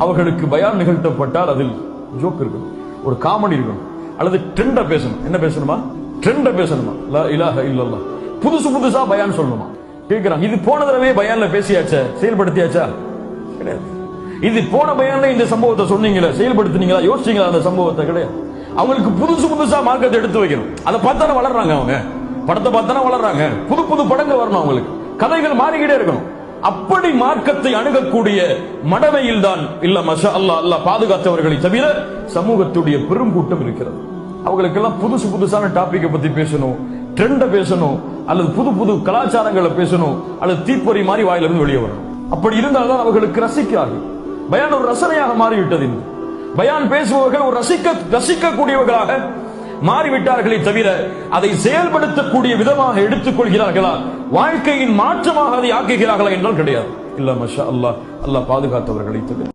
அவர்களுக்கு பயான் நிகழ்த்தப்பட்டால் அதில் ஜோக் இருக்கணும், ஒரு காமெடி இருக்கணும், அல்லது ட்ரெண்டா பேசணும். என்ன பேசணுமா? ட்ரெண்டா பேசணுமா? லா இலாஹ இல்லல்லாஹ். புதுசா பயான் சொல்லணுமா? கேட்கிறாங்க. இது போன தடவை பயான்ல பேசியாச்சா, செயல்படுத்தியாச்சா? கிடையாது. இது போன பயான்ல இந்த சம்பவத்தை சொன்னீங்களா, செயல்படுத்தினீங்களா, யோசிச்சீங்களா அந்த சம்பவத்தை? கிடையாது. அவங்களுக்கு புதுசா மார்க்கத்தை எடுத்து வைக்கணும். அதை பார்த்தானே வளர்றாங்க. அவங்க படத்தை பார்த்தானே வளர்றாங்க. புது படங்கள் வரணும், அவங்களுக்கு கதைகள் மாறிக்கிட்டே இருக்கணும். அப்படி மார்க்கத்தை அணுகக்கூடிய மடமையில் தான் இல்ல மஷா அல்லாஹ் அல்லாஹ் பாதுகாத்தவர்களை தவிர சமூகத்துடைய பெரும் கூட்டம் இருக்கிறது. அவங்களுக்கெல்லாம் புதுசான டாபிக்கை பத்தி பேசணும், ட்ரெண்ட பேசணும், அல்லது புது கலாச்சாரங்களை பேசணும், அல்லது தீப்பொறி மாதிரி வாயிலிருந்து வெளியே வரணும். அப்படி இருந்தால்தான் அவர்களுக்கு ரசிக்கிறார்கள். பயான் ஒரு ரசனையாக மாறிவிட்டது. பயான் பேசுபவர்கள் ஒரு ரசிக்கக்கூடியவர்களாக மாறிவிட்டார்களே தவிர அதை செயல்படுத்தக்கூடிய விதமாக எடுத்துக் கொள்கிறார்களா, வாழ்க்கையின் மாற்றமாக அதை ஆக்குகிறார்களா என்றால் கிடையாது. இல்ல மஷா அல்லாஹ் அல்லாஹ் பாதுகாத்தவர்களை தவிர.